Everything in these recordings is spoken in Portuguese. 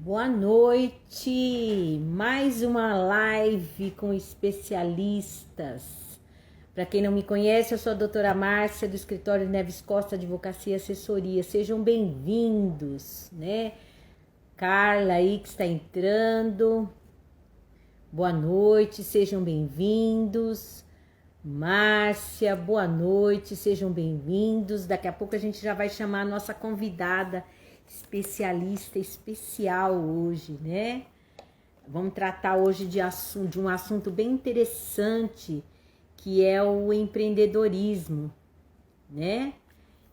Boa noite! Mais uma live com especialistas. Para quem não me conhece, eu sou a doutora Márcia, do escritório Neves Costa Advocacia e Assessoria. Sejam bem-vindos, né? Carla aí que está entrando. Boa noite, sejam bem-vindos. Márcia, boa noite, sejam bem-vindos. Daqui a pouco a gente já vai chamar a nossa convidada especialista especial hoje, né? Vamos tratar hoje de um assunto bem interessante, que é o empreendedorismo, né?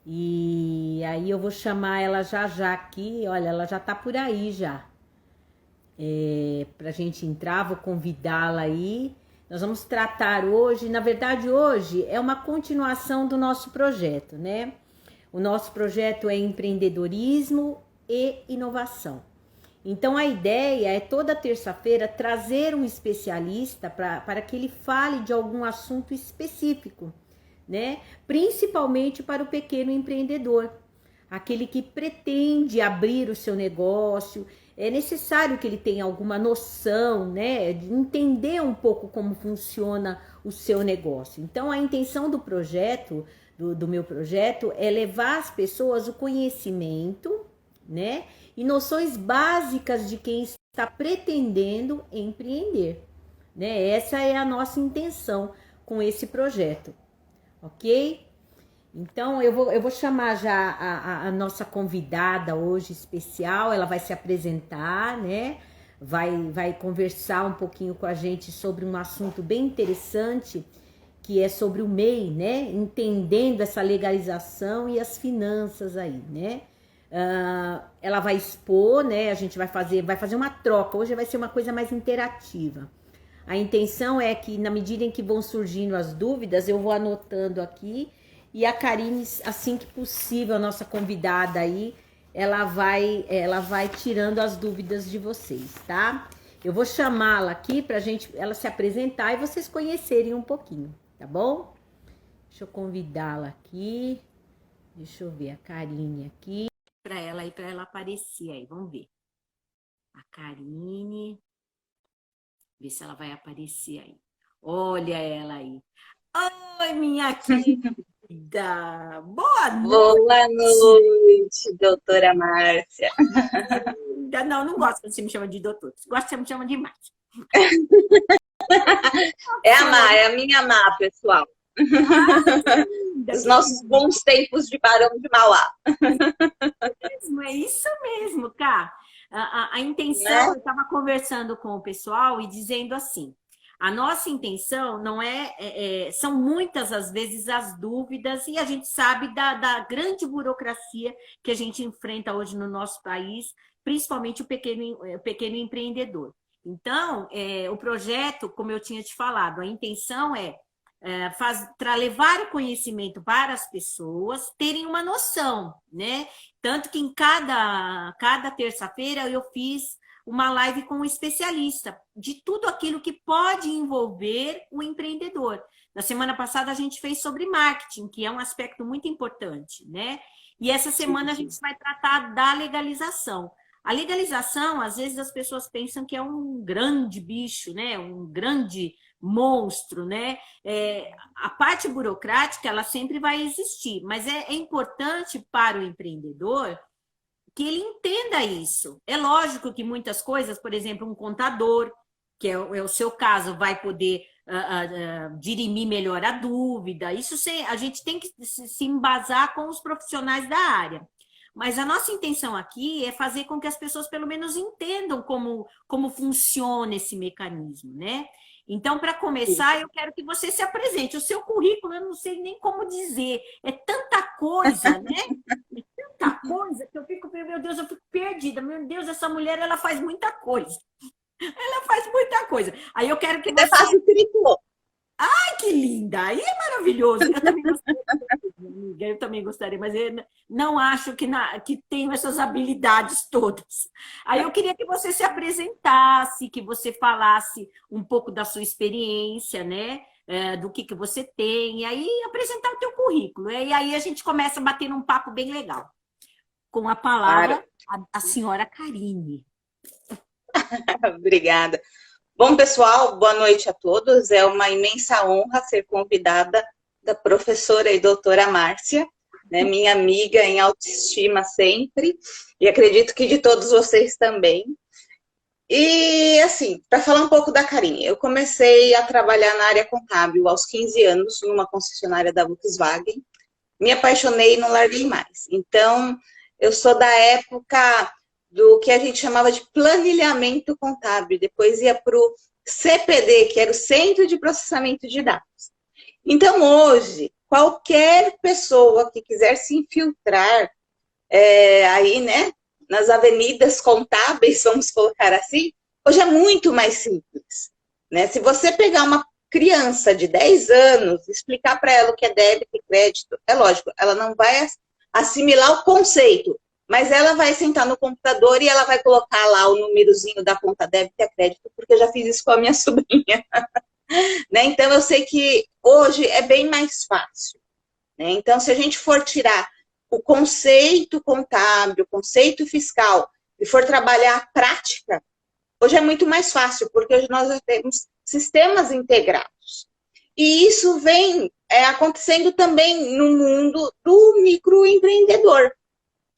E aí eu vou chamar ela já já aqui, olha, ela já tá por aí já. Pra gente entrar, vou convidá-la aí. Nós vamos tratar hoje, na verdade hoje é uma continuação do nosso projeto, né? O nosso projeto é empreendedorismo e inovação. Então a ideia é toda terça-feira trazer um especialista para que ele fale de algum assunto específico, né? Principalmente para o pequeno empreendedor, aquele que pretende abrir o seu negócio. É necessário que ele tenha alguma noção, né, de entender um pouco como funciona o seu negócio. Então, a intenção do projeto, do meu projeto, é levar às pessoas o conhecimento, né, e noções básicas de quem está pretendendo empreender, né? Essa é a nossa intenção com esse projeto, ok? Então, eu vou chamar já a nossa convidada hoje especial, ela vai se apresentar, né? Vai conversar um pouquinho com a gente sobre um assunto bem interessante, que é sobre o MEI, né? Entendendo essa legalização e as finanças aí, né? Ela vai expor, né? A gente vai fazer uma troca, hoje vai ser uma coisa mais interativa. A intenção é que, na medida em que vão surgindo as dúvidas, eu vou anotando aqui. E a Karine, assim que possível, a nossa convidada aí, ela vai tirando as dúvidas de vocês, tá? Eu vou chamá-la aqui pra gente, ela se apresentar e vocês conhecerem um pouquinho, tá bom? Deixa eu convidá-la aqui. Deixa eu ver a Karine aqui. Para ela aparecer aí, vamos ver. A Karine, ver se ela vai aparecer aí. Olha ela aí. Oi, minha querida! Boa Boa noite! noite, doutora Márcia. Não, não gosto quando você me chama de doutor. Gosto que você me chama de Márcia. É a Má, Flores. é a minha Má, pessoal. Ai, que linda, Os que nossos linda. bons tempos de Barão de Mauá, É isso mesmo, cara. A intenção, né? eu estava conversando com o pessoal e dizendo assim, a nossa intenção não são muitas as vezes as dúvidas e a gente sabe da grande burocracia que a gente enfrenta hoje no nosso país, principalmente o pequeno empreendedor. Então, o projeto, como eu tinha te falado, a intenção para levar o conhecimento para as pessoas terem uma noção, né? Tanto que em cada terça-feira eu fiz uma live com um especialista de tudo aquilo que pode envolver o empreendedor. Na semana passada a gente fez sobre marketing, que é um aspecto muito importante, né? E essa semana a gente vai tratar da legalização. A legalização, às vezes as pessoas pensam que é um grande bicho, né? Um grande monstro, né? A parte burocrática ela sempre vai existir, mas é importante para o empreendedor que ele entenda isso. É lógico que muitas coisas, por exemplo, um contador, que é o seu caso, vai poder dirimir melhor a dúvida. Isso a gente tem que se embasar com os profissionais da área. Mas a nossa intenção aqui é fazer com que as pessoas pelo menos entendam como funciona esse mecanismo, né? Então, para começar, eu quero que você se apresente. O seu currículo, eu não sei nem como dizer. É tanta coisa, né? Tanta coisa que eu fico, meu Deus, eu fico perdida. Meu Deus, essa mulher, ela faz muita coisa. Ela faz muita coisa. Aí eu quero que Até você... faço tricô. Ai, que linda! Aí é maravilhoso. Eu também gostaria, amiga, eu também gostaria, mas eu não acho que tenho essas habilidades todas. Aí eu queria que você se apresentasse, que você falasse um pouco da sua experiência, né? Do que você tem, e aí apresentar o teu currículo. E aí a gente começa a bater um papo bem legal. Com a Claro. palavra, a senhora Karine. Obrigada. Bom, pessoal, boa noite a todos. É uma imensa honra ser convidada da professora e doutora Márcia, né, minha amiga em autoestima sempre, e acredito que de todos vocês também. E, assim, para falar um pouco da Karine, eu comecei a trabalhar na área contábil aos 15 anos, numa concessionária da Volkswagen. Me apaixonei e não larguei mais. Então, eu sou da época do que a gente chamava de planilhamento contábil, depois ia para o CPD, que era o Centro de Processamento de Dados. Então, hoje, qualquer pessoa que quiser se infiltrar aí, né, nas avenidas contábeis, vamos colocar assim, hoje é muito mais simples, né? Se você pegar uma criança de 10 anos, explicar para ela o que é débito e crédito, é lógico, ela não vai assimilar o conceito, mas ela vai sentar no computador e ela vai colocar lá o númerozinho da conta débito e crédito, porque eu já fiz isso com a minha sobrinha. Né? Então, eu sei que hoje é bem mais fácil. Né? Então, se a gente for tirar o conceito contábil, o conceito fiscal, e for trabalhar a prática, hoje é muito mais fácil, porque hoje nós já temos sistemas integrados. E isso vem acontecendo também no mundo do microempreendedor.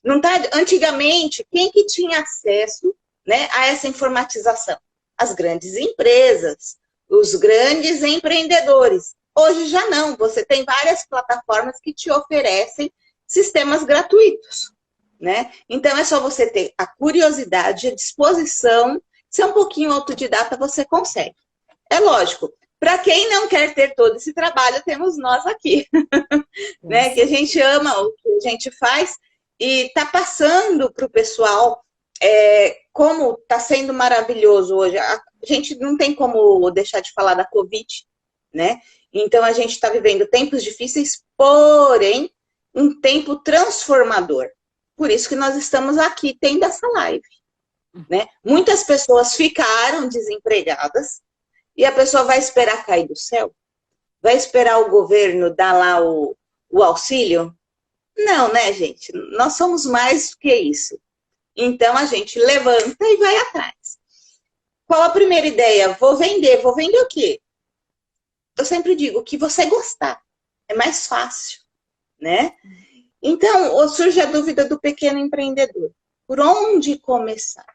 Não tá? Antigamente, quem que tinha acesso, né, a essa informatização? As grandes empresas, os grandes empreendedores. Hoje já não, você tem várias plataformas que te oferecem sistemas gratuitos, né? Então é só você ter a curiosidade, a disposição, ser um pouquinho autodidata, você consegue. É lógico, para quem não quer ter todo esse trabalho, temos nós aqui, né? Que a gente ama o que a gente faz e está passando para o pessoal como está sendo maravilhoso hoje. A gente não tem como deixar de falar da Covid, né? Então a gente está vivendo tempos difíceis, porém um tempo transformador. Por isso que nós estamos aqui tendo essa live, né? Muitas pessoas ficaram desempregadas e a pessoa vai esperar cair do céu? Vai esperar o governo dar lá o auxílio? Não, né, gente? Nós somos mais do que isso. Então, a gente levanta e vai atrás. Qual a primeira ideia? Vou vender o quê? Eu sempre digo, o que você gostar. É mais fácil, né? Então, surge a dúvida do pequeno empreendedor. Por onde começar?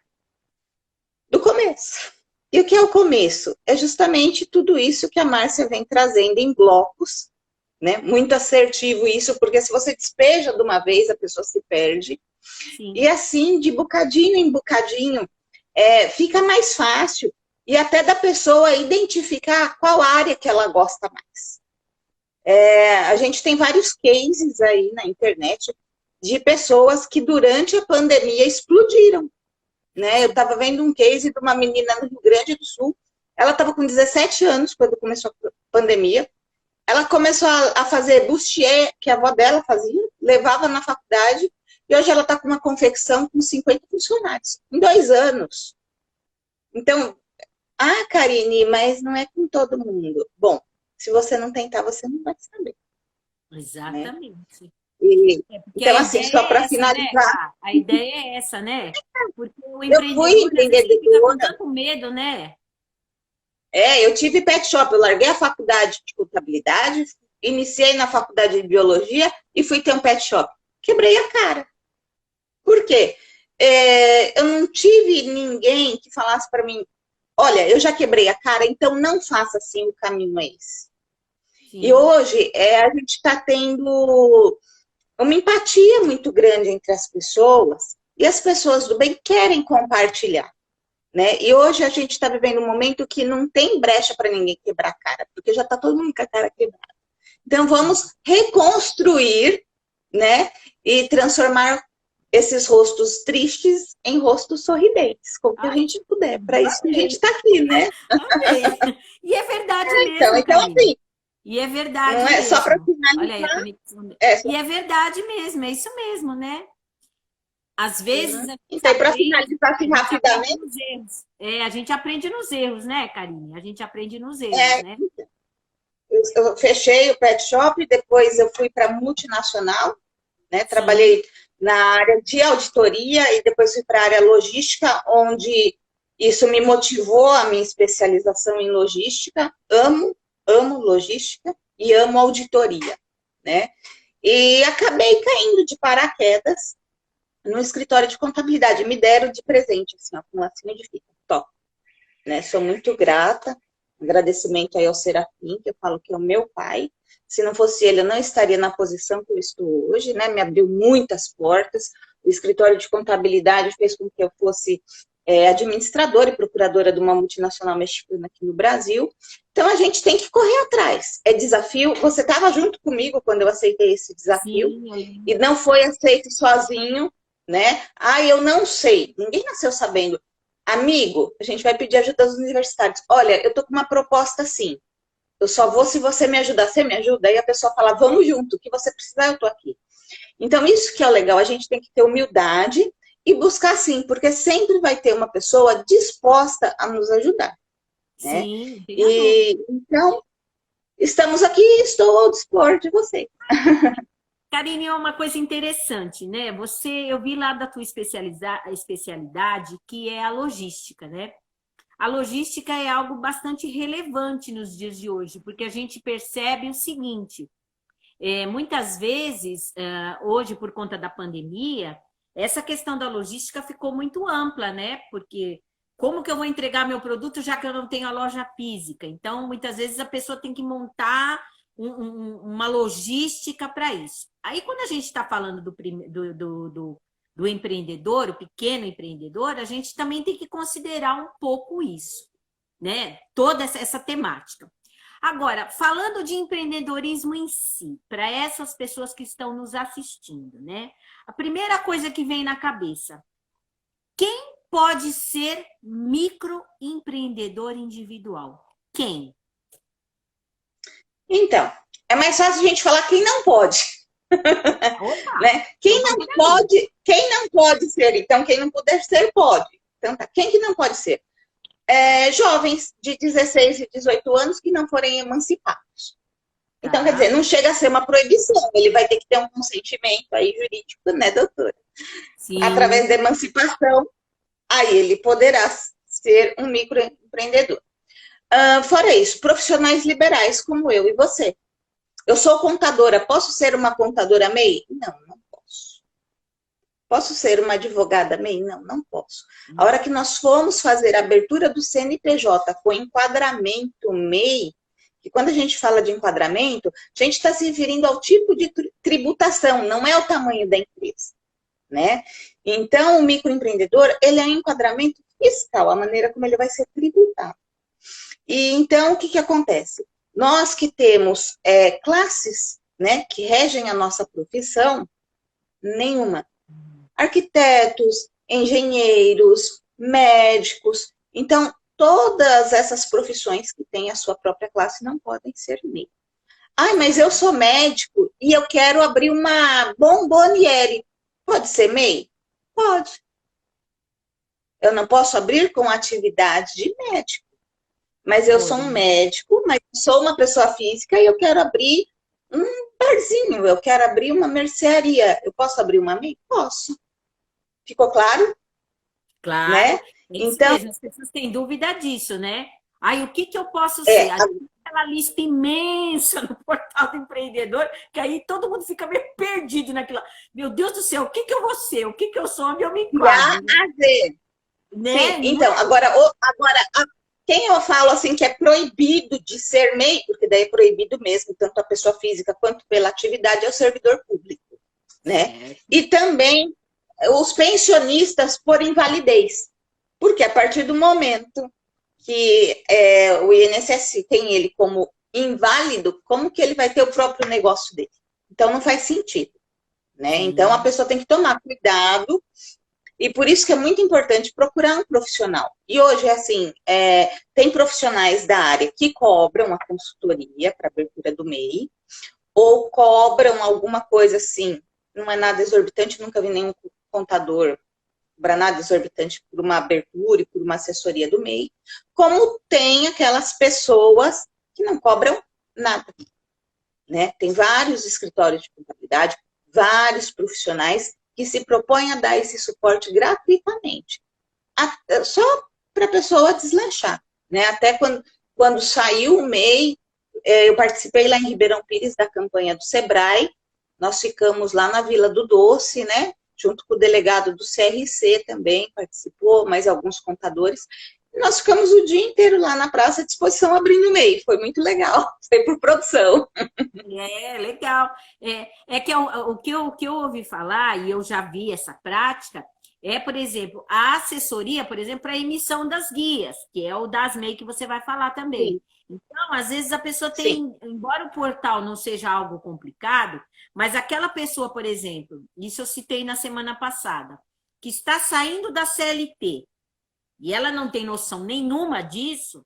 Do começo. E o que é o começo? É justamente tudo isso que a Márcia vem trazendo em blocos, né? Muito assertivo isso, porque se você despeja de uma vez, a pessoa se perde. Sim. E assim, de bocadinho em bocadinho, fica mais fácil. E até da pessoa identificar qual área que ela gosta mais. A gente tem vários cases aí na internet de pessoas que durante a pandemia explodiram. Né? Eu estava vendo um case de uma menina no Rio Grande do Sul, ela estava com 17 anos quando começou a pandemia, ela começou a fazer bustier, que a avó dela fazia, levava na faculdade, e hoje ela está com uma confecção com 50 funcionários, em 2 anos. Então, Karine, mas não é com todo mundo. Bom, se você não tentar, você não vai saber. Exatamente. Né? Então, assim, só para finalizar... Né? A ideia é essa, né? Porque o empreendedor fica com tanto medo, né? Eu tive pet shop, eu larguei a faculdade de contabilidade, iniciei na faculdade de biologia e fui ter um pet shop. Quebrei a cara. Por quê? Eu não tive ninguém que falasse para mim, olha, eu já quebrei a cara, então não faça assim, o caminho é esse. Sim. E hoje a gente está tendo uma empatia muito grande entre as pessoas e as pessoas do bem querem compartilhar. Né? E hoje a gente está vivendo um momento que não tem brecha para ninguém quebrar a cara, porque já está todo mundo com a cara quebrada. Então vamos reconstruir, né? E transformar esses rostos tristes em rostos sorridentes, como que a gente puder. Para isso que a gente está aqui, né? Amei. E é verdade mesmo. Então assim. E é verdade não mesmo. É só para finalizar. Olha aí a conexão. E é verdade mesmo, é isso mesmo, né? Às vezes... Então, para finalizar assim, rapidamente... a gente aprende nos erros, né, Karine? A gente aprende nos erros, né? Eu fechei o pet shop, depois eu fui para multinacional, né? Sim. Trabalhei na área de auditoria e depois fui para a área logística, onde isso me motivou a minha especialização em logística. Amo logística e amo auditoria, né? E acabei caindo de paraquedas no escritório de contabilidade. Me deram de presente, assim, ó, com um lacinho de fita. Top, né? Sou muito grata. Agradecimento aí ao Serafim, que eu falo que é o meu pai. Se não fosse ele, eu não estaria na posição que eu estou hoje, né? Me abriu muitas portas. O escritório de contabilidade fez com que eu fosse administradora e procuradora de uma multinacional mexicana aqui no Brasil. Então, a gente tem que correr atrás. É desafio. Você estava junto comigo quando eu aceitei esse desafio. Sim. E não foi aceito sozinho, né? Eu não sei. Ninguém nasceu sabendo. Amigo, a gente vai pedir ajuda dos universitários. Olha, eu tô com uma proposta assim. Eu só vou se você me ajudar. Você me ajuda? Aí a pessoa fala, vamos junto. O que você precisar, eu tô aqui. Então, isso que é o legal. A gente tem que ter humildade e buscar sim, porque sempre vai ter uma pessoa disposta a nos ajudar. Né? Sim. Então, estamos aqui e estou ao dispor de vocês. Karine, é uma coisa interessante, né? Eu vi lá da tua especialidade, que é a logística, né? A logística é algo bastante relevante nos dias de hoje, porque a gente percebe o seguinte, muitas vezes, hoje, por conta da pandemia, essa questão da logística ficou muito ampla, né? Porque como que eu vou entregar meu produto já que eu não tenho a loja física? Então, muitas vezes a pessoa tem que montar uma logística para isso. Aí, quando a gente está falando do empreendedor, o pequeno empreendedor, a gente também tem que considerar um pouco isso, né? Toda essa temática. Agora, falando de empreendedorismo em si, para essas pessoas que estão nos assistindo, né? A primeira coisa que vem na cabeça, quem pode ser microempreendedor individual? Quem? Então, é mais fácil a gente falar quem não pode. Né? Quem não pode ser, então quem não puder ser, pode. Então tá, quem que não pode ser? Jovens de 16 e 18 anos que não forem emancipados. Então, quer dizer, não chega a ser uma proibição, ele vai ter que ter um consentimento aí jurídico, né, doutora? Sim. Através da emancipação, aí ele poderá ser um microempreendedor. Fora isso, profissionais liberais como eu e você. Eu sou contadora, posso ser uma contadora MEI? Não posso. Posso ser uma advogada MEI? Não posso. A hora que nós fomos fazer a abertura do CNPJ com enquadramento MEI, que quando a gente fala de enquadramento, a gente está se referindo ao tipo de tributação, não é ao tamanho da empresa, né? Então, o microempreendedor, ele é um enquadramento fiscal, a maneira como ele vai ser tributado. E então, o que acontece? Nós que temos classes, né, que regem a nossa profissão, nenhuma. Arquitetos, engenheiros, médicos. Então, todas essas profissões que têm a sua própria classe não podem ser MEI. Mas eu sou médico e eu quero abrir uma bomboniere. Pode ser MEI? Pode. Eu não posso abrir com atividade de médico. Mas eu sou um médico, mas sou uma pessoa física e eu quero abrir um barzinho, eu quero abrir uma mercearia. Eu posso abrir uma MEI? Posso. Ficou claro? Claro. Né? Então, mesmo. As pessoas têm dúvida disso, né? O que eu posso ser? Aquela lista imensa no portal do empreendedor, que aí todo mundo fica meio perdido naquilo. Meu Deus do céu, o que eu vou ser? O que eu sou? Onde eu me enquadro? Né? Sim, então, agora quem eu falo assim que é proibido de ser MEI, porque daí é proibido mesmo, tanto a pessoa física quanto pela atividade, é o servidor público, né? E também os pensionistas por invalidez, porque a partir do momento que o INSS tem ele como inválido, como que ele vai ter o próprio negócio dele? Então não faz sentido, né? Então a pessoa tem que tomar cuidado. E por isso que é muito importante procurar um profissional. E hoje, assim, tem profissionais da área que cobram a consultoria para abertura do MEI, ou cobram alguma coisa assim, não é nada exorbitante, nunca vi nenhum contador cobrar nada exorbitante por uma abertura e por uma assessoria do MEI, como tem aquelas pessoas que não cobram nada, né? Tem vários escritórios de contabilidade, vários profissionais que se propõe a dar esse suporte gratuitamente, só para a pessoa deslanchar, né? Até quando saiu o MEI, eu participei lá em Ribeirão Pires da campanha do Sebrae, nós ficamos lá na Vila do Doce, né? Junto com o delegado do CRC também participou, mais alguns contadores. E nós ficamos o dia inteiro lá na praça à disposição abrindo o MEI. Foi muito legal, foi por produção. É, legal. É que o que eu ouvi falar, e eu já vi essa prática, por exemplo, a assessoria, por exemplo, para a emissão das guias, que é o das MEI que você vai falar também. Sim, Então, às vezes a pessoa sim, tem, embora o portal não seja algo complicado, mas aquela pessoa, por exemplo, isso eu citei na semana passada, que está saindo da CLT e ela não tem noção nenhuma disso,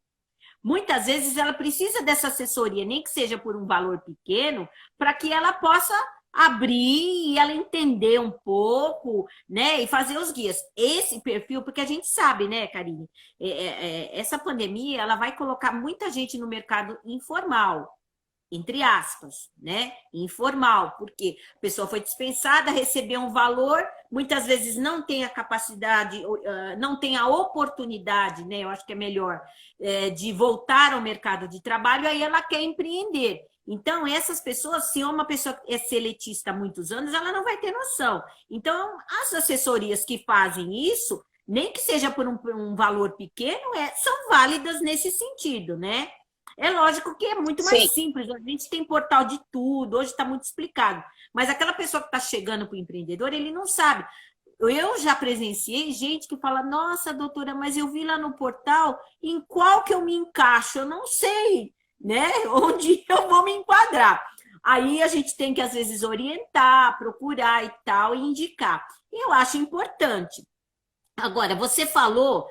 muitas vezes ela precisa dessa assessoria, nem que seja por um valor pequeno, para que ela possa abrir e ela entender um pouco, né, e fazer os guias. Esse perfil, porque a gente sabe, né, Karine, essa pandemia, ela vai colocar muita gente no mercado informal, entre aspas, né? Informal, porque a pessoa foi dispensada, recebeu um valor, muitas vezes não tem a capacidade, não tem a oportunidade, né? Eu acho que é melhor, de voltar ao mercado de trabalho, aí ela quer empreender. Então, essas pessoas, se uma pessoa é seletista há muitos anos, ela não vai ter noção. Então, as assessorias que fazem isso, nem que seja por um valor pequeno, são válidas nesse sentido, né? É lógico que é muito mais sim. simples. A gente tem portal de tudo, hoje está muito explicado. Mas aquela pessoa que está chegando para o empreendedor, ele não sabe. Eu já presenciei gente que fala: nossa, doutora, mas eu vi lá no portal, em qual que eu me encaixo? Eu não sei, né? Onde eu vou me enquadrar. Aí a gente tem que, às vezes, orientar, procurar e tal, e indicar. E eu acho importante. Agora, você falou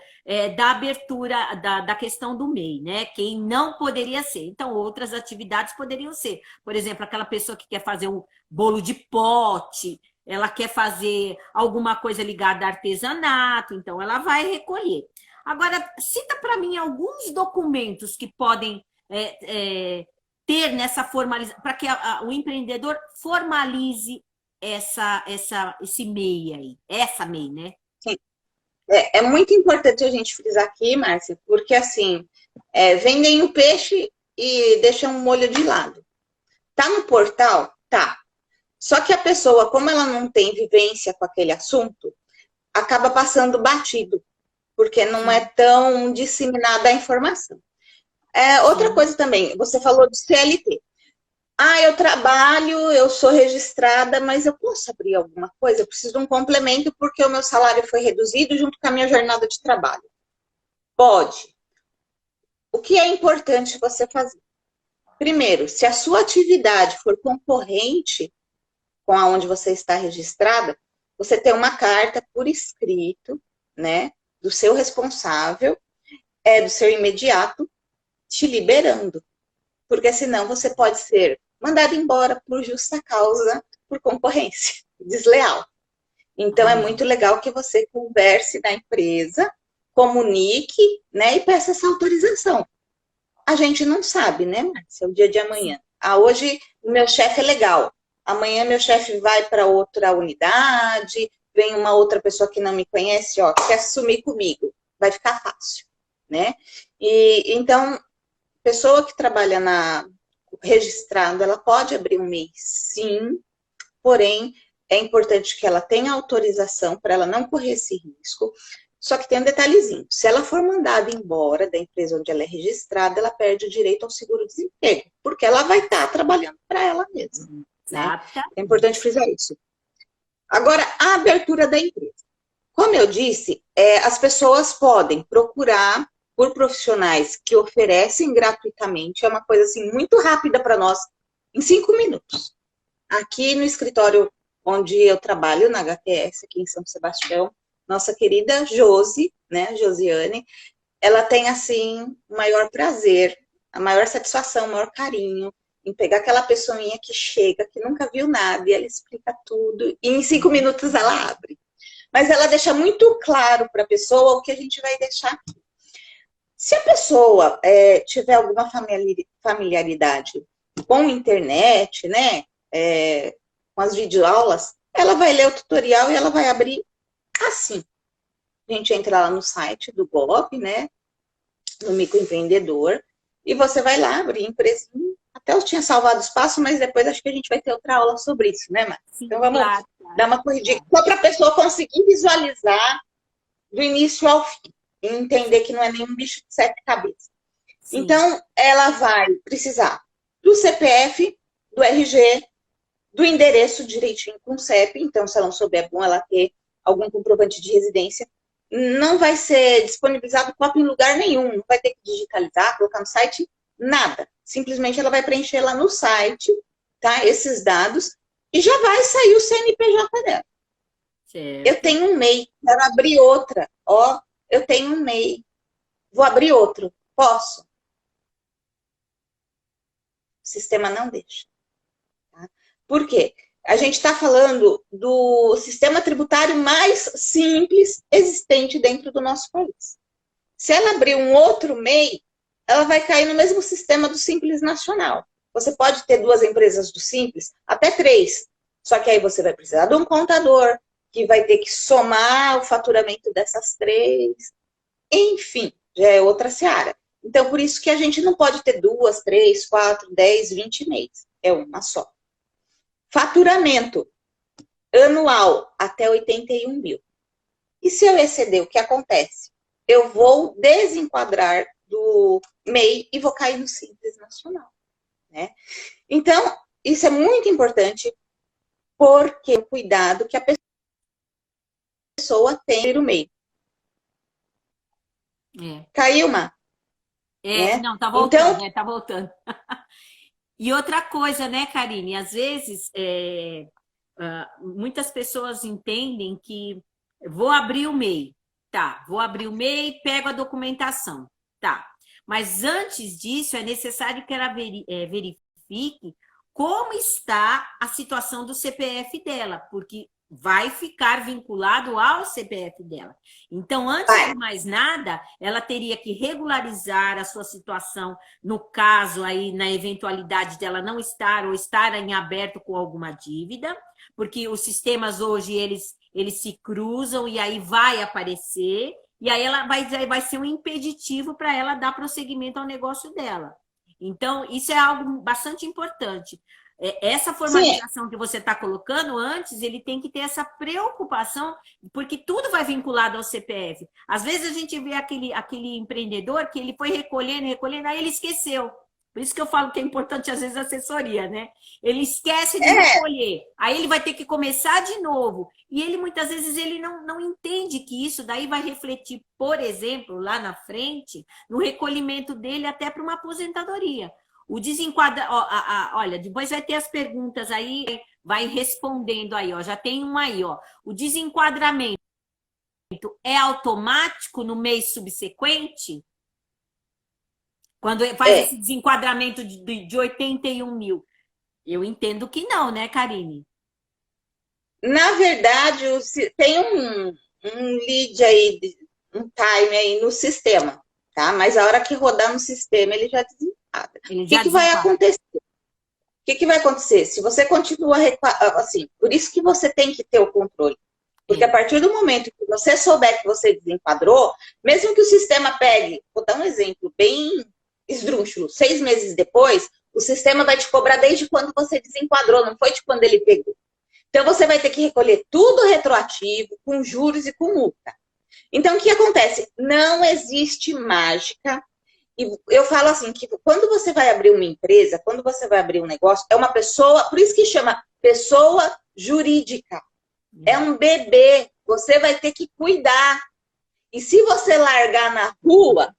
da abertura da questão do MEI, né? Quem não poderia ser. Então, outras atividades poderiam ser. Por exemplo, aquela pessoa que quer fazer um bolo de pote, ela quer fazer alguma coisa ligada a artesanato, então ela vai recolher. Agora, cita para mim alguns documentos que podem ter nessa formalização, para que o empreendedor formalize esse MEI aí, essa MEI, né? É muito importante a gente frisar aqui, Márcia, porque assim, vendem o peixe e deixam o molho de lado. Tá no portal? Tá. Só que a pessoa, como ela não tem vivência com aquele assunto, acaba passando batido, porque não é tão disseminada a informação. Outra Sim. coisa também, você falou de CLT. Ah, eu trabalho, eu sou registrada, mas eu posso abrir alguma coisa? Eu preciso de um complemento porque o meu salário foi reduzido junto com a minha jornada de trabalho. Pode. O que é importante você fazer? Primeiro, se a sua atividade for concorrente com a onde você está registrada, você tem uma carta por escrito, né, do seu responsável, do seu imediato, te liberando. Porque senão você pode ser mandado embora por justa causa, por concorrência desleal. Então, é muito legal que você converse na empresa, comunique, né, e peça essa autorização. A gente não sabe, né, Márcia, o dia de amanhã. Ah, hoje o meu chefe é legal. Amanhã meu chefe vai para outra unidade, vem uma outra pessoa que não me conhece, ó, quer assumir comigo. Vai ficar fácil, né? E então, pessoa que trabalha registrado, ela pode abrir um MEI, sim, porém, é importante que ela tenha autorização para ela não correr esse risco. Só que tem um detalhezinho, se ela for mandada embora da empresa onde ela é registrada, ela perde o direito ao seguro-desemprego, porque ela vai estar trabalhando para ela mesma, né? É importante frisar isso. Agora, a abertura da empresa. Como eu disse, as pessoas podem procurar por profissionais que oferecem gratuitamente, é uma coisa assim muito rápida para nós, em 5 minutos. Aqui no escritório onde eu trabalho, na HTS, aqui em São Sebastião, nossa querida Josi, né, Josiane, ela tem, assim, o maior prazer, a maior satisfação, o maior carinho em pegar aquela pessoinha que chega, que nunca viu nada, e ela explica tudo, e em 5 minutos ela abre. Mas ela deixa muito claro para a pessoa o que a gente vai deixar aqui. Se a pessoa tiver alguma familiaridade com a internet, né, com as videoaulas, ela vai ler o tutorial e ela vai abrir assim. A gente entra lá no site do GOB, né? No microempreendedor, e você vai lá abrir empresinha. Até eu tinha salvado o espaço, mas depois acho que a gente vai ter outra aula sobre isso, né, Márcia? Sim, Então vamos claro, dar uma corridinha, só para a pessoa conseguir visualizar do início ao fim, e entender que não é nenhum bicho de sete cabeças. sim. Então, ela vai precisar do CPF, do RG, do endereço direitinho com o CEP. Então, se ela não souber, é bom ela ter algum comprovante de residência. Não vai ser disponibilizado cópia em lugar nenhum, não vai ter que digitalizar, colocar no site, nada. Simplesmente ela vai preencher lá no site, tá? Esses dados, e já vai sair o CNPJ dela. Certo. Eu tenho um MEI, quero abrir outra. Ó, eu tenho um MEI, vou abrir outro. Posso? O sistema não deixa. Tá? Por quê? A gente está falando do sistema tributário mais simples existente dentro do nosso país. Se ela abrir um outro MEI, ela vai cair no mesmo sistema do Simples Nacional. Você pode ter duas empresas do Simples, até três. Só que aí você vai precisar de um contador, que vai ter que somar o faturamento dessas três. Enfim, já é outra seara. Então, por isso que a gente não pode ter duas, três, quatro, 10, 20 MEIs. É uma só. Faturamento anual até 81 mil. E se eu exceder, o que acontece? Eu vou desenquadrar do MEI e vou cair no Simples Nacional. Né? Então, isso é muito importante, porque o cuidado que a pessoa tem no MEI. Caiu, Má? Não, tá voltando, então, tá voltando. E outra coisa, né, Karine? Às vezes, muitas pessoas entendem que vou abrir o MEI, tá? Vou abrir o MEI, pego a documentação, tá? Mas antes disso, é necessário que ela verifique como está a situação do CPF dela, porque vai ficar vinculado ao CPF dela. Então, antes de mais nada, ela teria que regularizar a sua situação, no caso aí, na eventualidade dela não estar ou estar em aberto com alguma dívida, porque os sistemas hoje, eles se cruzam e aí vai aparecer, e aí ela vai ser um impeditivo para ela dar prosseguimento ao negócio dela. Então, isso é algo bastante importante. Essa formalização Sim. que você está colocando antes, ele tem que ter essa preocupação, porque tudo vai vinculado ao CPF. Às vezes a gente vê aquele empreendedor que ele foi recolhendo, aí ele esqueceu. Por isso que eu falo que é importante, às vezes, a assessoria, né? Ele esquece de recolher. Aí ele vai ter que começar de novo. E ele, muitas vezes, ele não entende que isso daí vai refletir, por exemplo, lá na frente, no recolhimento dele até para uma aposentadoria. O desenquadramento... Olha, depois vai ter as perguntas aí, vai respondendo aí, ó. Já tem um aí, ó. O desenquadramento é automático no mês subsequente? Quando faz esse desenquadramento de 81 mil. Eu entendo que não, né, Karine? Na verdade, tem um lead aí, um time aí no sistema, tá? Mas a hora que rodar no sistema, ele já desenquadra. O que vai acontecer? O que vai acontecer? Se você continua assim, por isso que você tem que ter o controle. Porque a partir do momento que você souber que você desenquadrou, mesmo que o sistema pegue, vou dar um exemplo bem esdrúxulo, 6 meses depois, o sistema vai te cobrar desde quando você desenquadrou, não foi de quando ele pegou. Então, você vai ter que recolher tudo retroativo, com juros e com multa. Então, o que acontece? Não existe mágica. E eu falo assim, que quando você vai abrir uma empresa, quando você vai abrir um negócio, é uma pessoa, por isso que chama pessoa jurídica. É um bebê, você vai ter que cuidar. E se você largar na rua,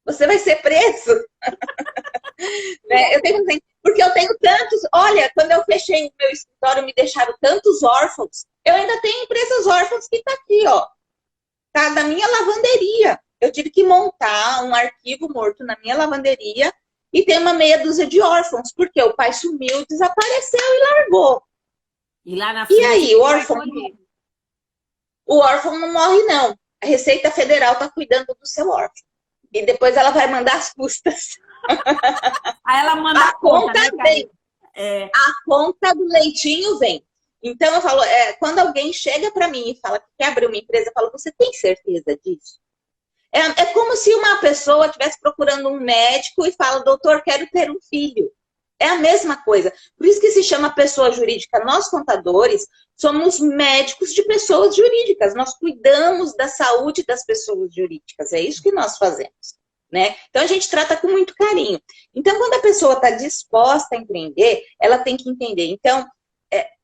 você vai ser preso. Né? Porque eu tenho tantos... Olha, quando eu fechei o meu escritório, me deixaram tantos órfãos. Eu ainda tenho empresas órfãs que tá aqui, ó. Tá na minha lavanderia. Eu tive que montar um arquivo morto na minha lavanderia e tem uma meia dúzia de órfãos, porque o pai sumiu, desapareceu e largou. E lá na frente, e aí, o órfão não morre, não. A Receita Federal tá cuidando do seu órfão. E depois ela vai mandar as custas. Aí ela manda a conta né, vem. A conta do leitinho vem. Então, eu falo, quando alguém chega para mim e fala que quer abrir uma empresa, eu falo, você tem certeza disso? É como se uma pessoa estivesse procurando um médico e fala, doutor, quero ter um filho. É a mesma coisa. Por isso que se chama pessoa jurídica. Nós, contadores, somos médicos de pessoas jurídicas. Nós cuidamos da saúde das pessoas jurídicas. É isso que nós fazemos, né? Então, a gente trata com muito carinho. Então, quando a pessoa está disposta a empreender, ela tem que entender. Então,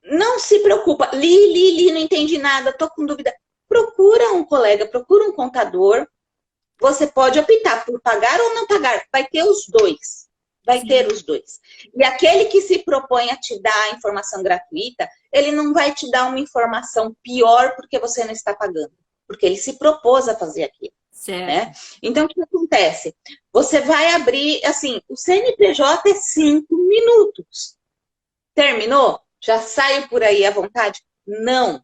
não se preocupa. Li, não entendi nada, estou com dúvida. Procura um colega, procura um contador. Você pode optar por pagar ou não pagar. Vai ter os dois. Vai ter os dois. E aquele que se propõe a te dar a informação gratuita, ele não vai te dar uma informação pior porque você não está pagando. Porque ele se propôs a fazer aquilo. Certo. Né? Então, o que acontece? Você vai abrir, assim, o CNPJ é 5 minutos. Terminou? Já saio por aí à vontade? Não.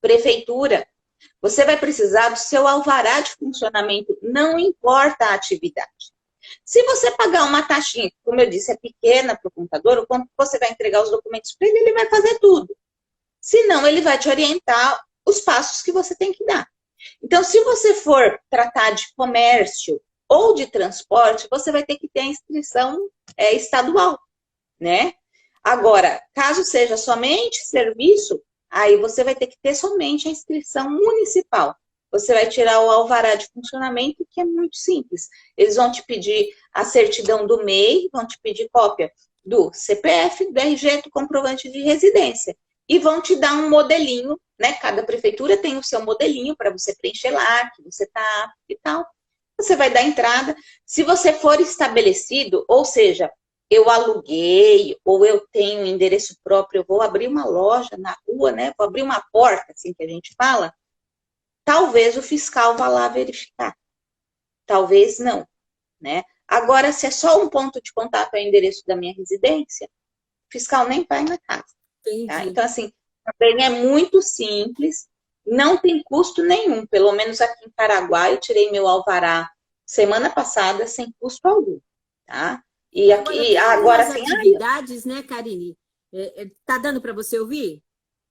Prefeitura. Você vai precisar do seu alvará de funcionamento, não importa a atividade. Se você pagar uma taxinha, como eu disse, é pequena para o contador, o quanto você vai entregar os documentos para ele, ele vai fazer tudo. Se não, ele vai te orientar os passos que você tem que dar. Então, se você for tratar de comércio ou de transporte, você vai ter que ter a inscrição estadual, né? Agora, caso seja somente serviço, aí você vai ter que ter somente a inscrição municipal. Você vai tirar o alvará de funcionamento, que é muito simples. Eles vão te pedir a certidão do MEI, vão te pedir cópia do CPF, do RG, do comprovante de residência. E vão te dar um modelinho, né? Cada prefeitura tem o seu modelinho para você preencher lá, que você está apto e tal. Você vai dar entrada. Se você for estabelecido, ou seja, eu aluguei, ou eu tenho um endereço próprio, eu vou abrir uma loja na rua, né? Vou abrir uma porta, assim que a gente fala, talvez o fiscal vá lá verificar. Talvez não, né? Agora, se é só um ponto de contato ao endereço da minha residência, o fiscal nem vai na casa. Tá? Então, assim, também é muito simples, não tem custo nenhum. Pelo menos aqui em Paraguai, eu tirei meu alvará semana passada sem custo algum, tá? E aqui, agora assim... atividades, né, Karine? Tá dando para você ouvir?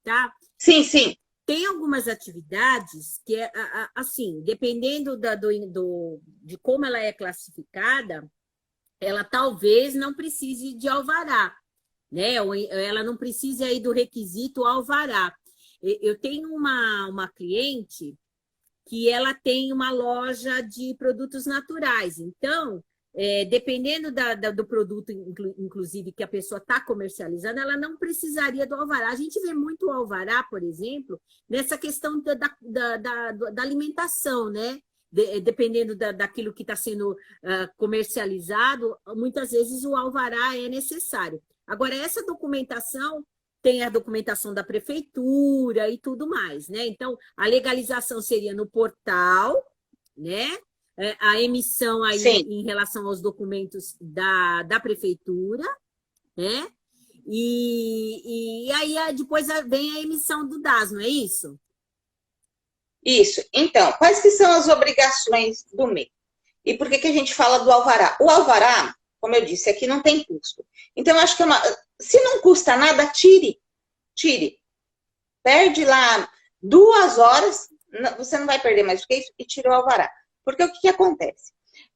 Tá? Sim, sim. Tem algumas atividades que, assim, dependendo de como ela é classificada, ela talvez não precise de alvará, né? Ou ela não precise aí do requisito alvará. Eu tenho uma cliente que ela tem uma loja de produtos naturais. Então, dependendo do produto, inclusive, que a pessoa está comercializando, ela não precisaria do alvará. A gente vê muito o alvará, por exemplo, nessa questão da alimentação, né? Dependendo daquilo que está sendo comercializado, muitas vezes o alvará é necessário. Agora, essa documentação tem a documentação da prefeitura e tudo mais, né? Então, a legalização seria no portal, né? A emissão aí Sim. Em relação aos documentos da prefeitura, né? E aí depois vem a emissão do DAS, não é isso? Isso. Então, quais que são as obrigações do MEI? E por que a gente fala do alvará? O alvará, como eu disse, aqui não tem custo. Então, eu acho que se não custa nada, tire. Tire. Perde lá 2 horas, você não vai perder mais do que isso, e tire o alvará. Porque o que acontece?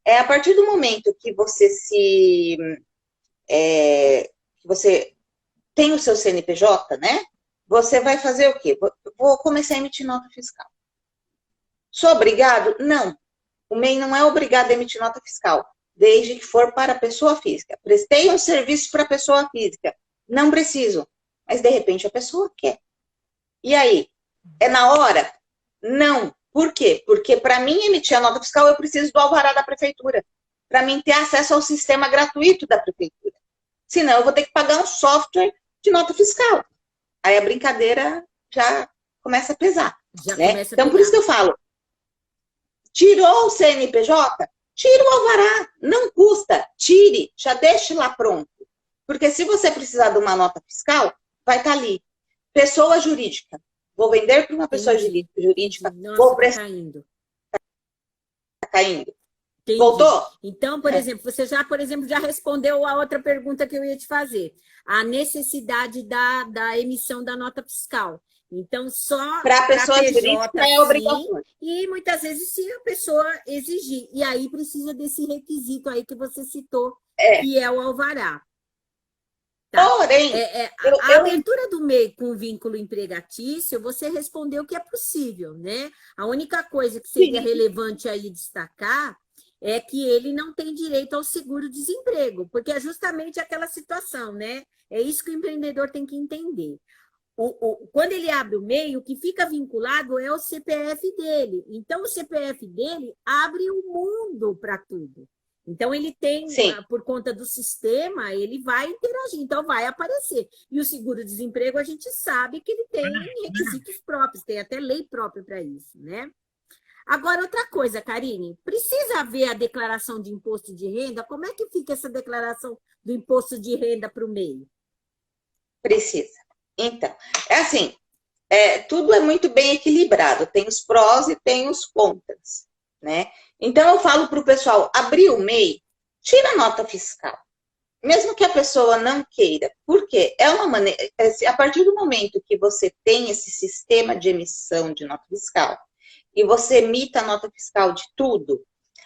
A partir do momento que você você tem o seu CNPJ, né? Você vai fazer o quê? Vou começar a emitir nota fiscal. Sou obrigado? Não. O MEI não é obrigado a emitir nota fiscal, desde que for para a pessoa física. Prestei um serviço para a pessoa física. Não preciso. Mas, de repente, a pessoa quer. E aí? É na hora? Não. Por quê? Porque para mim emitir a nota fiscal, eu preciso do alvará da prefeitura. Para mim ter acesso ao sistema gratuito da prefeitura. Senão, eu vou ter que pagar um software de nota fiscal. Aí a brincadeira já começa a pesar. Né? Então, por isso que eu falo, tirou o CNPJ? Tira o alvará. Não custa. Tire. Já deixe lá pronto. Porque se você precisar de uma nota fiscal, vai estar ali. Pessoa jurídica. Vou vender para uma pessoa jurídica. Nossa, Vou prestar. tá caindo. Tá caindo. Entendi. Voltou? Então, por exemplo, você já, por exemplo, já respondeu a outra pergunta que eu ia te fazer. A necessidade da emissão da nota fiscal. Então, só Para a para pessoa jurídica PJ, é sim, obrigatório. e muitas vezes se a pessoa exigir. E aí precisa desse requisito aí que você citou, É. que é o alvará. Tá. Porém, A abertura do MEI com vínculo empregatício, você respondeu que é possível, né? A única coisa que seria sim, relevante aí destacar é que ele não tem direito ao seguro-desemprego, porque é justamente aquela situação, né? É isso que o empreendedor tem que entender. Quando ele abre o MEI, o que fica vinculado é o CPF dele. Então, o CPF dele abre o mundo para tudo. Então, ele tem, sim. por conta do sistema, ele vai interagir, então vai aparecer. E o seguro-desemprego, a gente sabe que ele tem requisitos próprios, tem até lei própria para isso, né? Agora, outra coisa, Karine, precisa haver a declaração de imposto de renda? Como é que fica essa declaração do imposto de renda para o MEI? Precisa. Então, é assim, tudo é muito bem equilibrado, tem os prós e tem os contras, né? Então, eu falo para o pessoal, abrir o MEI, tira a nota fiscal. Mesmo que a pessoa não queira, porque é uma maneira, a partir do momento que você tem esse sistema de emissão de nota fiscal, e você emita a nota fiscal de tudo,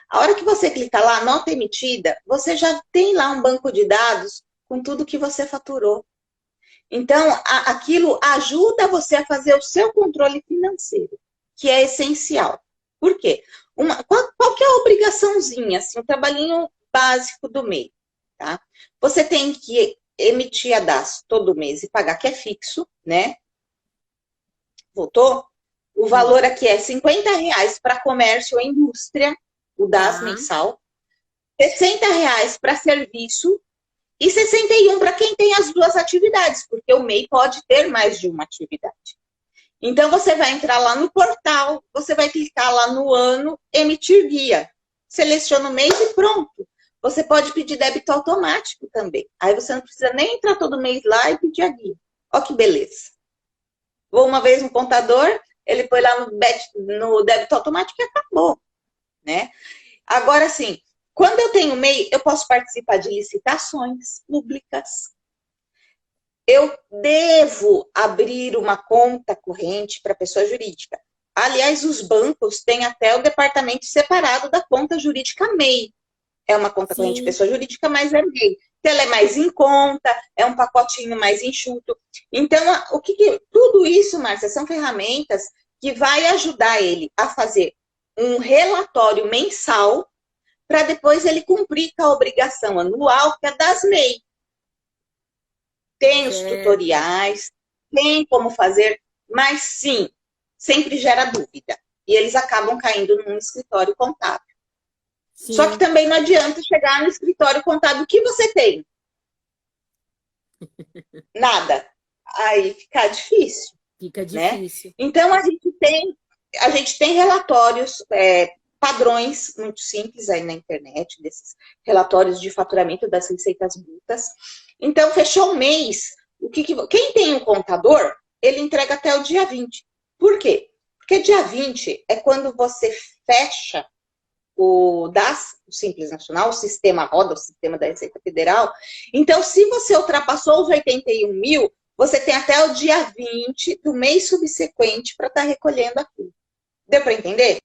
a hora que você clicar lá, nota emitida, você já tem lá um banco de dados com tudo que você faturou. Então, aquilo ajuda você a fazer o seu controle financeiro, que é essencial. Por quê? Qual que é a obrigaçãozinha, assim, o trabalhinho básico do MEI, tá? Você tem que emitir a DAS todo mês e pagar, que é fixo, né? Voltou? O valor aqui é R$ 50 para comércio ou indústria, o DAS Tá, mensal, R$ 60 para serviço e 61 para quem tem as duas atividades, porque o MEI pode ter mais de uma atividade. Então, você vai entrar lá no portal, você vai clicar lá no ano, emitir guia. Seleciona o mês e pronto. Você pode pedir débito automático também. Aí você não precisa nem entrar todo mês lá e pedir a guia. Olha que beleza. Vou uma vez no contador, ele foi lá no débito automático e acabou, né? Agora, sim, quando eu tenho MEI, eu posso participar de licitações públicas. Eu devo abrir uma conta corrente para pessoa jurídica. Aliás, os bancos têm até o departamento separado da conta jurídica MEI. É uma conta corrente de sim. pessoa jurídica, mas é MEI. Então, ela é mais em conta, é um pacotinho mais enxuto. Então, tudo isso, Márcia, são ferramentas que vai ajudar ele a fazer um relatório mensal para depois ele cumprir com a obrigação anual, que é das MEI. Tem os Certo. tutoriais, tem como fazer, mas sim, sempre gera dúvida. E eles acabam caindo num escritório contábil. Só que Sim, também não adianta chegar no escritório contábil. O que você tem? Nada. Aí fica difícil, fica né? difícil. Então, a gente tem relatórios, padrões muito simples aí na internet, desses relatórios de faturamento das receitas brutas. Então, fechou o mês, quem tem um contador, ele entrega até o dia 20. Por quê? Porque dia 20 é quando você fecha o DAS, o Simples Nacional, o sistema roda, o sistema da Receita Federal. Então, se você ultrapassou os 81 mil, você tem até o dia 20 do mês subsequente para estar recolhendo aquilo. Deu para entender?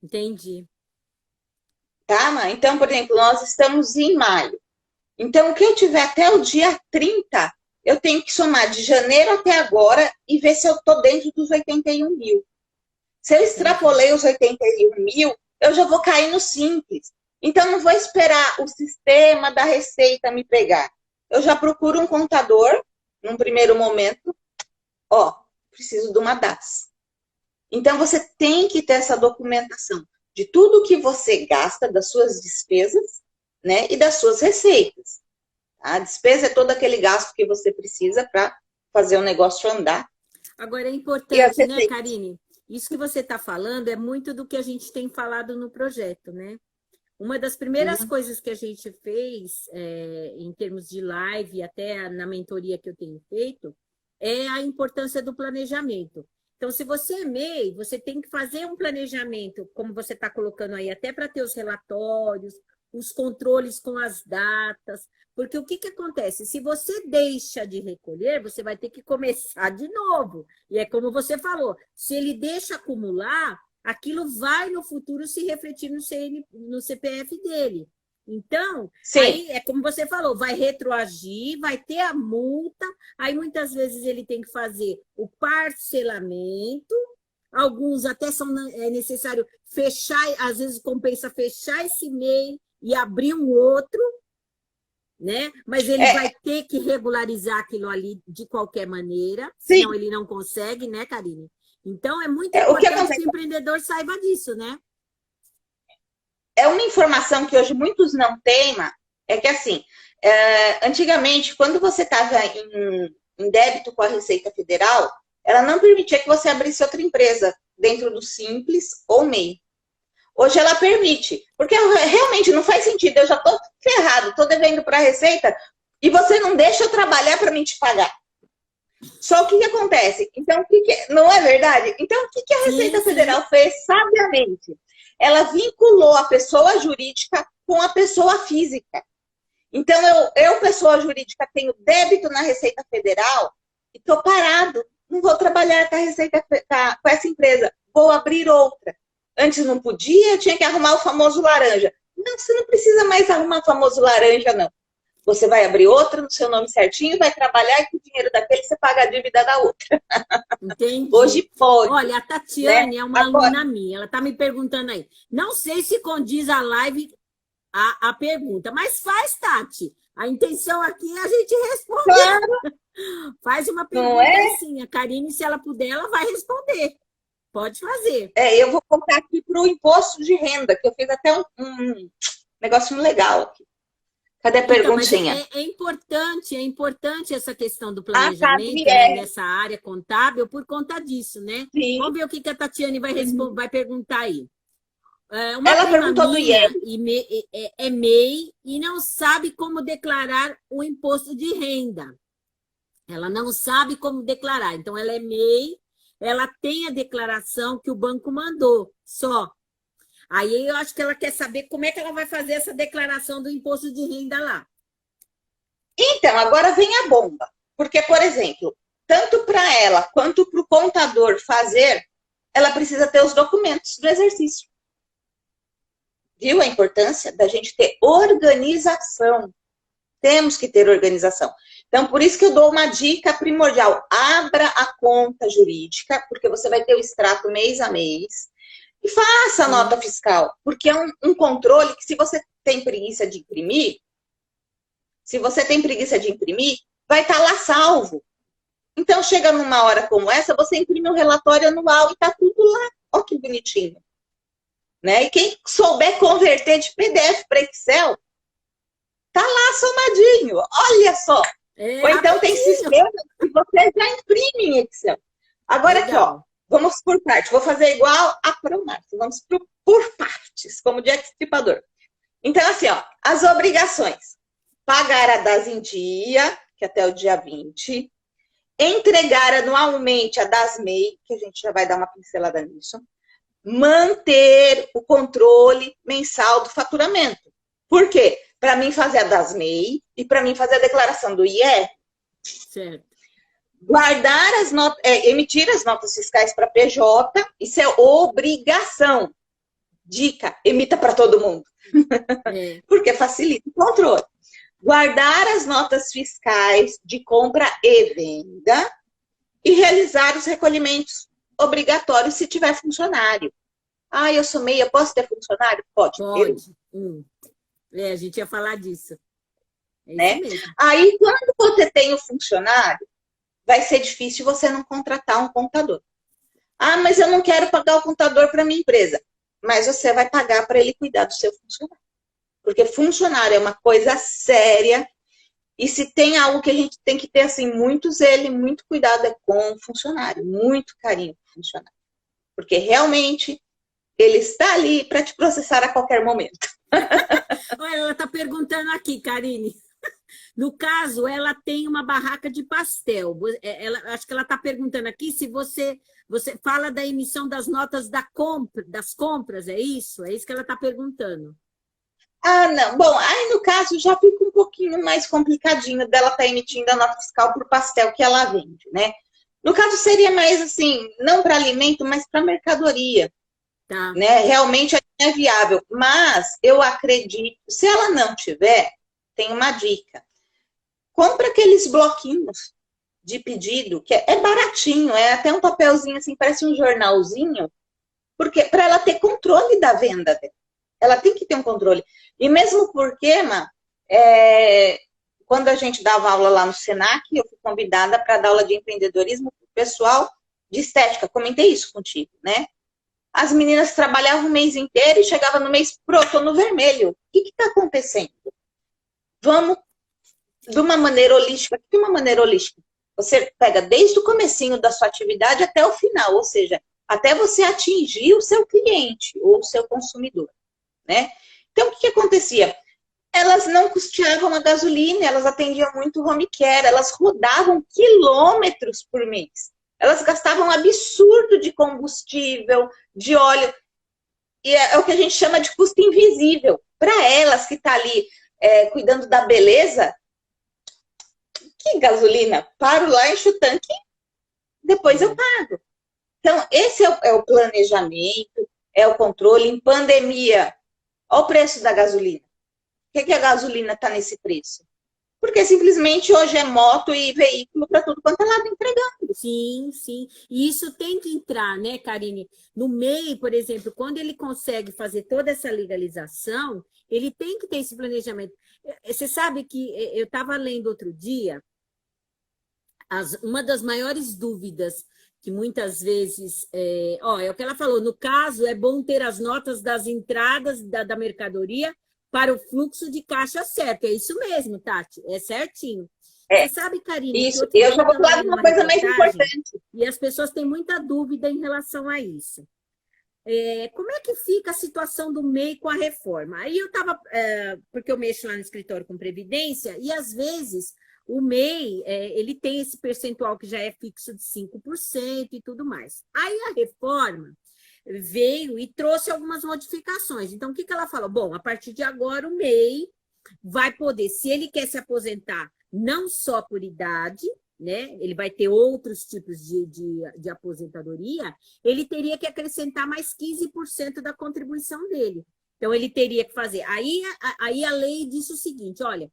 Entendi. Tá, mãe? Então, por exemplo, nós estamos em maio. Então, o que eu tiver até o dia 30, eu tenho que somar de janeiro até agora e ver se eu estou dentro dos 81 mil. Se eu Entendi. extrapolei os 81 mil, eu já vou cair no simples. Então, não vou esperar o sistema da Receita me pegar. Eu já procuro um contador, num primeiro momento, preciso de uma DAS. Então, você tem que ter essa documentação de tudo que você gasta, das suas despesas, né, e das suas receitas. A despesa é todo aquele gasto que você precisa para fazer o negócio andar. Agora é E as importante, né, receitas. Karine? Isso que você está falando é muito do que a gente tem falado no projeto, né? Uma das primeiras Uhum. coisas que a gente fez, em termos de live, até na mentoria que eu tenho feito, é a importância do planejamento. Então, se você é MEI, você tem que fazer um planejamento, como você está colocando aí, até para ter os relatórios, os controles com as datas, porque o que, que acontece? Se você deixa de recolher, você vai ter que começar de novo. E é como você falou, se ele deixa acumular, aquilo vai no futuro se refletir no CPF dele. Então, Sim. aí é como você falou, vai retroagir, vai ter a multa, aí muitas vezes ele tem que fazer o parcelamento, alguns até é necessário fechar, às vezes compensa fechar esse MEI e abrir um outro, né? Mas ele vai ter que regularizar aquilo ali de qualquer maneira, senão ele não consegue, né, Karine? Então, é muito importante que o empreendedor saiba disso, né? É uma informação que hoje muitos não têm, é que assim, antigamente, quando você estava em débito com a Receita Federal, ela não permitia que você abrisse outra empresa dentro do Simples ou MEI. Hoje ela permite, porque realmente não faz sentido, eu já estou ferrado, estou devendo para a Receita e você não deixa eu trabalhar para mim te pagar. Só o que acontece? Então, não é verdade? Então, o que a Receita Federal fez sabiamente? Ela vinculou a pessoa jurídica com a pessoa física. Então, eu pessoa jurídica, tenho débito na Receita Federal e estou parado. Não vou trabalhar com com essa empresa. Vou abrir outra. Antes não podia, tinha que arrumar o famoso laranja. Não, você não precisa mais arrumar o famoso laranja, não. Você vai abrir outra no seu nome certinho, vai trabalhar e com o dinheiro daquele você paga a dívida da outra. Entendi. Hoje pode. Olha, a Tatiane, né, é uma aluna minha, ela está me perguntando aí. Não sei se condiz a live a pergunta, mas faz, Tati. A intenção aqui é a gente responder. Claro. Faz uma pergunta assim, a Karine, se ela puder, ela vai responder. Pode fazer. Eu vou contar aqui para o imposto de renda, que eu fiz até um negócio legal aqui. Cadê a perguntinha? É importante essa questão do planejamento, né, nessa área contábil por conta disso, né? Sim. Vamos ver o que a Tatiane vai perguntar aí. Ela perguntou do IE. É MEI e não sabe como declarar o imposto de renda. Ela não sabe como declarar. Então, ela é MEI, ela tem a declaração que o banco mandou, só. Aí eu acho que ela quer saber como é que ela vai fazer essa declaração do imposto de renda lá. Então, agora vem a bomba. Porque, por exemplo, tanto para ela quanto para o contador fazer, ela precisa ter os documentos do exercício. Viu a importância da gente ter organização? Temos que ter organização. Então, por isso que eu dou uma dica primordial. Abra a conta jurídica, porque você vai ter o extrato mês a mês. E faça a nota fiscal, porque é um controle que se você tem preguiça de imprimir, vai estar lá salvo. Então, chega numa hora como essa, você imprime um relatório anual e está tudo lá. Olha que bonitinho. Né? E quem souber converter de PDF para Excel, tá lá somadinho. Olha só. Ou então tem sistema que você já imprime em Excel. Agora aqui, ó. Vamos por partes. Vou fazer igual a Pronarte. Vamos por partes, como Jack Stripador. Então, assim, ó, as obrigações. Pagar a DAS em dia, que é até o dia 20. Entregar anualmente a DAS MEI, que a gente já vai dar uma pincelada nisso. Manter o controle mensal do faturamento. Por quê? Para mim fazer a DAS MEI e para mim fazer a declaração do IE. Certo. Guardar as notas, emitir as notas fiscais para PJ, isso é obrigação. Dica, emita para todo mundo. Porque facilita o controle. Guardar as notas fiscais de compra e venda e realizar os recolhimentos obrigatórios se tiver funcionário. Ah, eu sou MEI, eu posso ter funcionário? Pode. A gente ia falar disso. Né? Aí, quando você tem o funcionário, vai ser difícil você não contratar um contador. Ah, mas eu não quero pagar o contador para minha empresa. Mas você vai pagar para ele cuidar do seu funcionário. Porque funcionário é uma coisa séria. E se tem algo que a gente tem que ter, assim, muito cuidado é com o funcionário. Muito carinho com o funcionário. Porque realmente ele está ali para te processar a qualquer momento. Olha, ela está perguntando aqui, Karine. No caso, ela tem uma barraca de pastel. Acho que ela está perguntando aqui se você fala da emissão das notas das compras, é isso? É isso que ela está perguntando. Ah, não. Bom, aí no caso já fica um pouquinho mais complicadinho dela estar emitindo a nota fiscal por pastel que ela vende, né? No caso seria mais assim, não para alimento, mas para mercadoria, Tá. né? Realmente é viável, mas eu acredito, se ela não tiver, tem uma dica. Compra aqueles bloquinhos de pedido, que é baratinho, é até um papelzinho assim, parece um jornalzinho, porque para ela ter controle da venda dela. Ela tem que ter um controle. E mesmo porque, quando a gente dava aula lá no Senac, eu fui convidada para dar aula de empreendedorismo para o pessoal de estética. Comentei isso contigo, né? As meninas trabalhavam o mês inteiro e chegavam no mês, pronto, no vermelho. O que está acontecendo? Vamos de uma maneira holística. O que é uma maneira holística? Você pega desde o comecinho da sua atividade até o final, ou seja, até você atingir o seu cliente ou o seu consumidor, né? Então, o que acontecia? Elas não custeavam a gasolina, elas atendiam muito home care, elas rodavam quilômetros por mês. Elas gastavam um absurdo de combustível, de óleo, e é o que a gente chama de custo invisível. Para elas que estão ali cuidando da beleza, que gasolina? Paro lá, encho o tanque, depois eu pago. Então, esse é o planejamento, é o controle. Em pandemia, olha o preço da gasolina. Por que a gasolina está nesse preço? Porque simplesmente hoje é moto e veículo para tudo quanto é lado entregando. Sim, sim. E isso tem que entrar, né, Karine? No MEI, por exemplo, quando ele consegue fazer toda essa legalização, ele tem que ter esse planejamento. Você sabe que eu estava lendo outro dia, uma das maiores dúvidas que muitas vezes, é o que ela falou, no caso, é bom ter as notas das entradas da mercadoria para o fluxo de caixa certo. É isso mesmo, Tati, é certinho. Você sabe, Karine, que Isso, outro eu dia já vou falar de uma coisa mais importante. e as pessoas têm muita dúvida em relação a isso. Como é que fica a situação do MEI com a reforma? Aí eu estava, porque eu mexo lá no escritório com Previdência, e às vezes o MEI, ele tem esse percentual que já é fixo de 5% e tudo mais. Aí a reforma veio e trouxe algumas modificações. Então, o que ela falou? Bom, a partir de agora o MEI vai poder, se ele quer se aposentar não só por idade, né? Ele vai ter outros tipos de aposentadoria, ele teria que acrescentar mais 15% da contribuição dele. Então, ele teria que fazer. Aí a lei disse o seguinte: olha,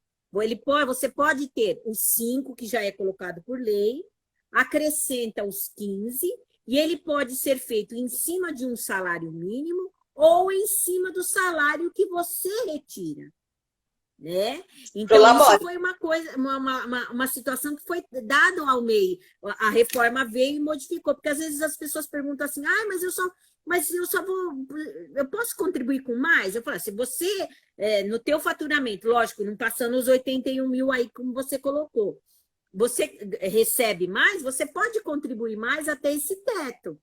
você pode ter os 5, que já é colocado por lei, acrescenta os 15, e ele pode ser feito em cima de um salário mínimo ou em cima do salário que você retira. Né? Então, isso foi uma coisa, uma situação que foi dada ao MEI. A reforma veio e modificou, porque às vezes as pessoas perguntam assim: eu posso contribuir com mais? Eu falo, se você, no teu faturamento, lógico, não passando os 81 mil aí, como você colocou, você recebe mais, você pode contribuir mais até esse teto,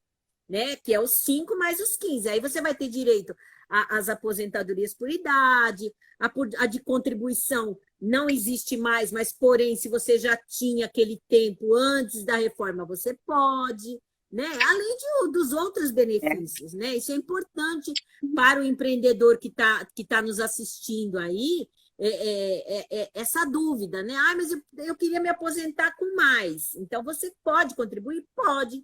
né? Que é os 5 mais os 15. Aí você vai ter direito às aposentadorias por idade, a de contribuição não existe mais, mas, porém, se você já tinha aquele tempo antes da reforma, você pode, né? Além dos outros benefícios, né? Isso é importante para o empreendedor que tá nos assistindo aí, essa dúvida, né? Mas eu queria me aposentar com mais. Então, você pode contribuir? Pode.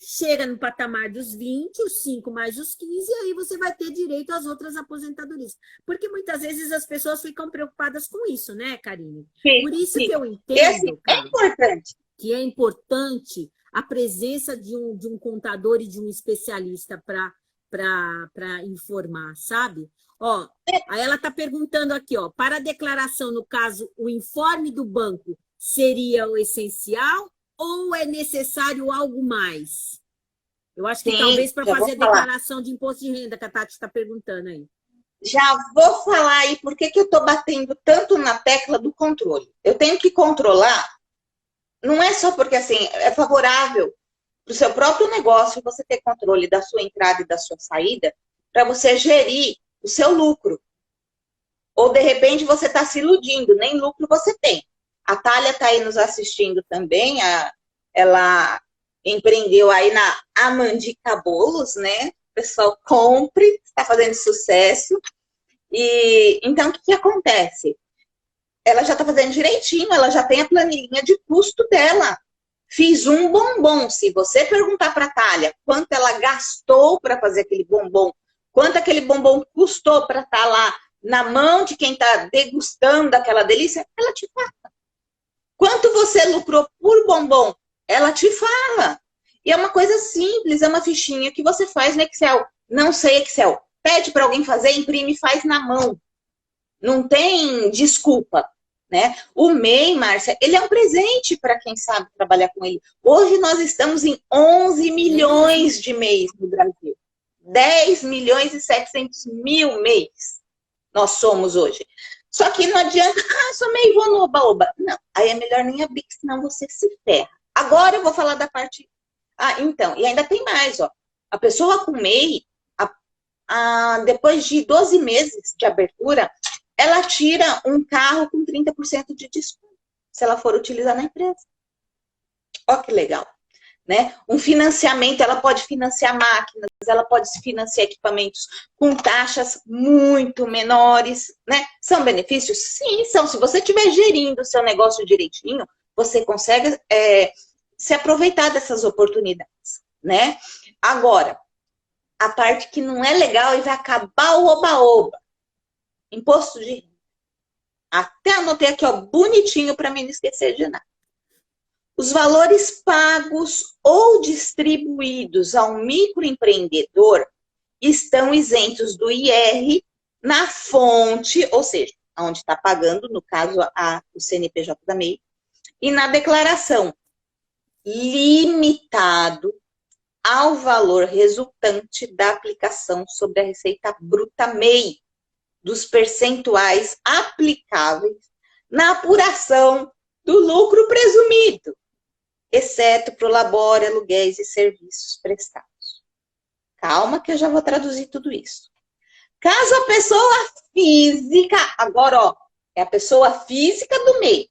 Chega no patamar dos 20, os 5 mais os 15, e aí você vai ter direito às outras aposentadorias. Porque muitas vezes as pessoas ficam preocupadas com isso, né, Karine? Sim, por isso sim. que eu entendo, é importante. Que é importante a presença de um contador e de um especialista para informar, sabe? Aí ela está perguntando aqui, para a declaração, no caso, o informe do banco seria o essencial ou é necessário algo mais? Eu acho que talvez para fazer a declaração de imposto de renda, que a Tati está perguntando aí. Já vou falar aí por que eu estou batendo tanto na tecla do controle. Eu tenho que controlar, não é só porque assim, é favorável para o seu próprio negócio você ter controle da sua entrada e da sua saída, para você gerir o seu lucro. Ou, de repente, você está se iludindo, nem lucro você tem. A Thalia está aí nos assistindo também, ela empreendeu aí na Amandica Bolos, né? O pessoal compre, está fazendo sucesso. E então, o que acontece? Ela já está fazendo direitinho, ela já tem a planilhinha de custo dela. Fiz um bombom. Se você perguntar para a Thalia quanto ela gastou para fazer aquele bombom, quanto aquele bombom custou para estar lá na mão de quem está degustando aquela delícia, ela te fala. Quanto você lucrou por bombom, ela te fala. E é uma coisa simples, é uma fichinha que você faz no Excel. Não sei Excel. Pede para alguém fazer, imprime e faz na mão. Não tem desculpa, né? O MEI, Márcia, ele é um presente para quem sabe trabalhar com ele. Hoje nós estamos em 11 milhões de MEIs no Brasil. 10 milhões e 700 mil MEIs nós somos hoje. Só que não adianta, sou MEI, vou no oba-oba. Não, aí é melhor nem abrir, senão você se ferra. Agora eu vou falar da parte... então, e ainda tem mais, ó. A pessoa com MEI, depois de 12 meses de abertura, ela tira um carro com 30% de desconto, se ela for utilizar na empresa. Ó que legal, né? Um financiamento, ela pode financiar máquinas, ela pode financiar equipamentos com taxas muito menores, né? São benefícios? Sim, são. Se você estiver gerindo o seu negócio direitinho, você consegue se aproveitar dessas oportunidades, né? Agora, a parte que não é legal e vai acabar o oba-oba. Imposto de renda. Até anotei aqui, ó, bonitinho para mim não esquecer de nada. Os valores pagos ou distribuídos ao microempreendedor estão isentos do IR na fonte, ou seja, onde está pagando, no caso, o CNPJ da MEI, e na declaração, limitado ao valor resultante da aplicação sobre a receita bruta MEI, dos percentuais aplicáveis na apuração do lucro presumido, exceto para o labore, aluguéis e serviços prestados. Calma que eu já vou traduzir tudo isso. Caso a pessoa física, agora ó, é a pessoa física do MEI.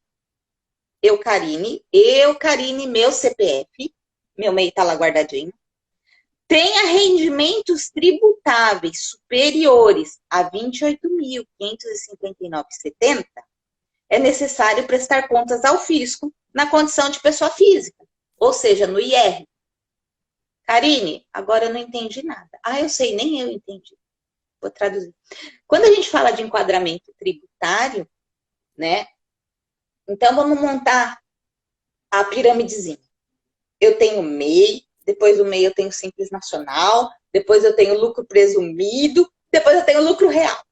Eu, Karine, meu CPF, meu MEI está lá guardadinho, tenha rendimentos tributáveis superiores a R$ 28.559,70, é necessário prestar contas ao fisco na condição de pessoa física, ou seja, no IR. Karine, agora eu não entendi nada. Eu sei, nem eu entendi. Vou traduzir. Quando a gente fala de enquadramento tributário, né? Então vamos montar a piramidezinha. Eu tenho MEI, depois do MEI eu tenho Simples Nacional, depois eu tenho lucro presumido, depois eu tenho lucro real.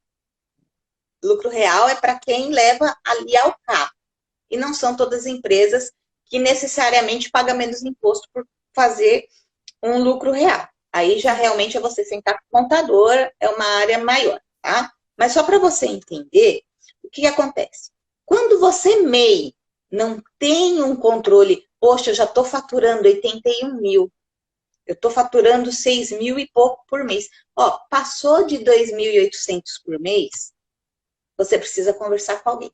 Lucro real é para quem leva ali ao cabo. E não são todas as empresas que necessariamente pagam menos imposto por fazer um lucro real. Aí já realmente é você sentar com o contador, é uma área maior, tá? Mas só para você entender, o que acontece? Quando você, MEI, não tem um controle, poxa, eu já estou faturando 81 mil, eu estou faturando 6 mil e pouco por mês. Ó, passou de 2.800 por mês, você precisa conversar com alguém,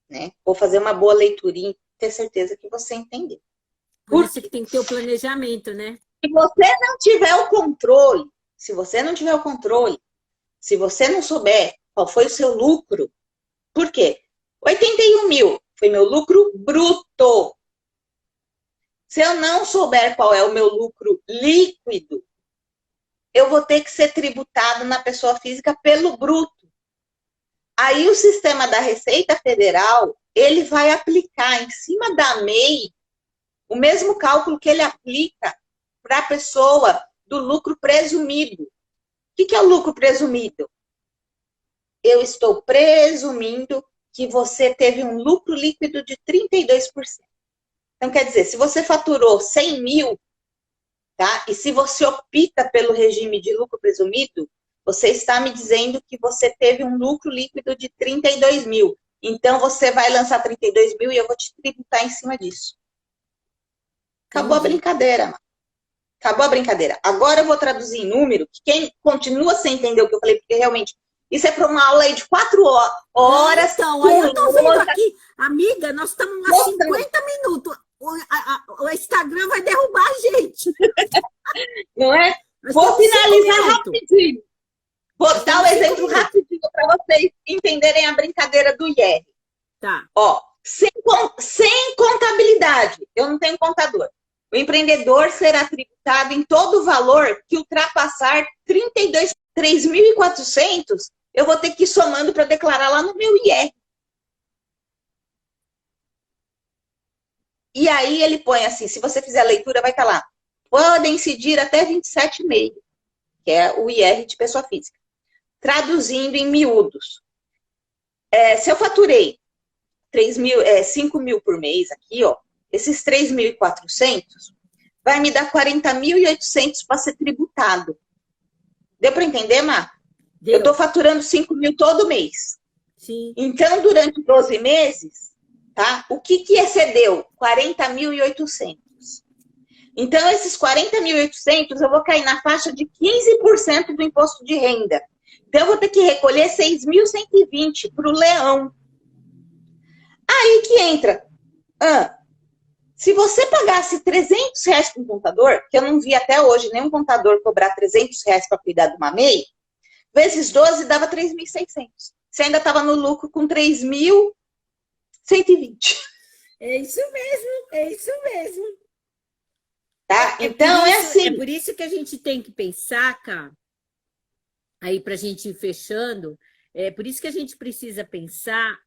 né? Ou fazer uma boa leiturinha, ter certeza que você entendeu. Por isso que tem que ter o planejamento, né? Se você não tiver o controle, se você não souber qual foi o seu lucro, por quê? 81 mil foi meu lucro bruto. Se eu não souber qual é o meu lucro líquido, eu vou ter que ser tributado na pessoa física pelo bruto. Aí o sistema da Receita Federal, ele vai aplicar em cima da MEI o mesmo cálculo que ele aplica para a pessoa do lucro presumido. O que é o lucro presumido? Eu estou presumindo que você teve um lucro líquido de 32%. Então, quer dizer, se você faturou 100 mil, tá? E se você opta pelo regime de lucro presumido, você está me dizendo que você teve um lucro líquido de 32 mil. Então, você vai lançar 32 mil e eu vou te tributar em cima disso. Acabou a brincadeira, mano. Acabou a brincadeira. Agora eu vou traduzir em número, que quem continua sem entender o que eu falei, porque realmente Isso é para uma aula aí de 4 horas. Então, aí eu tô vendo aqui, amiga, nós estamos há 50 minutos. O Instagram vai derrubar a gente. Não é? Vou finalizar rapidinho. Vou dar o exemplo rapidinho para vocês entenderem a brincadeira do IR. Tá. Ó, sem contabilidade, eu não tenho contador. O empreendedor será tributado em todo o valor que ultrapassar 3.400, eu vou ter que ir somando para declarar lá no meu IR. E aí ele põe assim, se você fizer a leitura, vai estar lá. Podem incidir até 27,5, que é o IR de pessoa física. Traduzindo em miúdos. Se eu faturei 5 mil por mês aqui, ó, esses 3.400 vai me dar 40.800 para ser tributado. Deu para entender, Má? Deu. Eu estou faturando 5 mil todo mês. Sim. Então, durante 12 meses, tá? O que excedeu? 40.800. Então, esses 40.800, eu vou cair na faixa de 15% do imposto de renda. Então, eu vou ter que recolher 6.120 para o leão. Aí que entra. Se você pagasse R$300 para um contador, que eu não vi até hoje nenhum contador cobrar R$300 para cuidar de uma MEI, vezes 12 dava 3.600. Você ainda estava no lucro com 3.120. É isso mesmo, é isso mesmo. Tá? Então, é assim. É por isso que a gente tem que pensar, cara, aí para a gente ir fechando, é por isso que a gente precisa pensar,